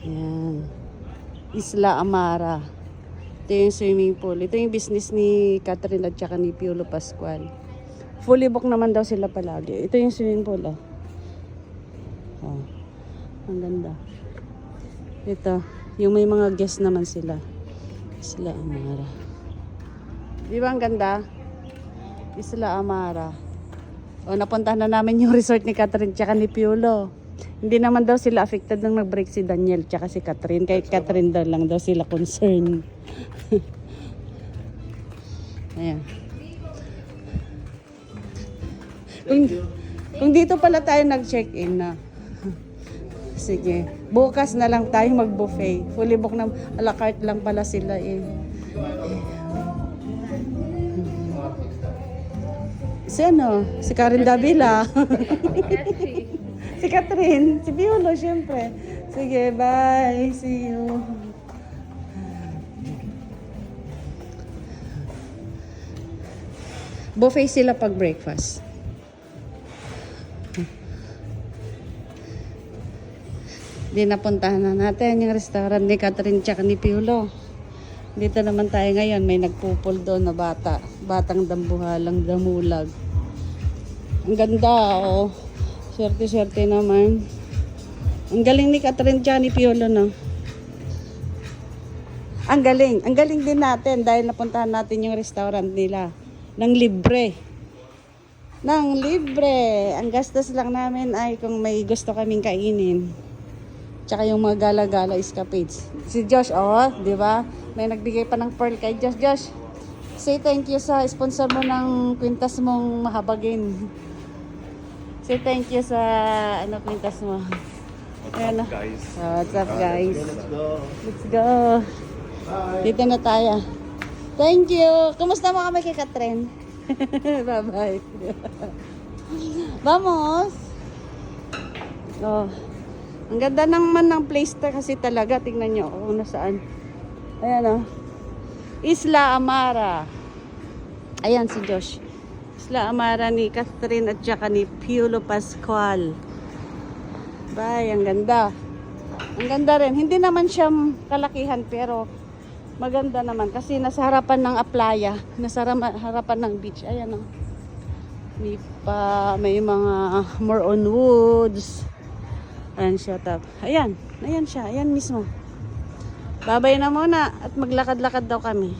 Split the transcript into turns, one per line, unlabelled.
Ayan. Isla Amara. Ito yung swimming pool. Ito yung business ni Catherine at saka ni Piolo Pascual. Fully book naman daw sila palagi. Ito yung swimming pool, oh. Oh. Ang ganda. Ito, yung may mga guest naman sila. Isla Amara. Di ba ang ganda? Isla Amara. O, napuntahan na namin yung resort ni Catherine tsaka ni Piolo. Hindi naman daw sila affected nang nag-break si Daniel tsaka si Catherine. Kahit Catherine daw lang daw sila concern. Ayan. Kung dito pala tayo nag-check-in na. Sige. Bukas na lang tayo mag-buffet. Fully book na, a la carte lang pala sila eh. Si ano? Si Karen Davila. Si Catherine. Si Piolo, syempre. Sige, bye. See you. Buffet sila pag breakfast. Di napuntahan na natin yung restaurant ni Catherine tsaka ni Piolo. Dito naman tayo ngayon. May nagpupul doon na bata. Batang dambuhalang damulag. Ang ganda, oh. Swerte-swerte naman. Ang galing ni Catherine tsaka ni Piolo, no? Ang galing. Ang galing din natin dahil napuntahan natin yung restaurant nila. Nang libre. Nang libre. Ang gastos lang namin ay kung may gusto kaming kainin. Tsaka yung mga gala-gala escapades. Si Josh, oh, di ba? May nagbigay pa ng pearl kay Josh. Josh, say thank you sa sponsor mo ng kwintas mong mahabagin. Say thank you sa kwintas mo.
What's up, guys?
What's up, guys?
Let's go.
Let's go. Bye. Dito na tayo. Thank you. Kumusta mo kami kay Catherine? Bye-bye. Vamos. Oh. Ang ganda naman ng place na kasi talaga. Tingnan nyo kung nasaan. Ayan, oh. Isla Amara. Ayan si Josh. Isla Amara ni Catherine at saka ni Piolo Pascual. Bye, ang ganda. Ang ganda rin. Hindi naman siya kalakihan pero maganda naman kasi nasa harapan ng playa. Nasa harapan ng beach. Ayan, oh. May mga more on woods. Ayan siya, tap. Ayan. Ayan siya. Ayan mismo. Babay na muna at maglakad-lakad daw kami.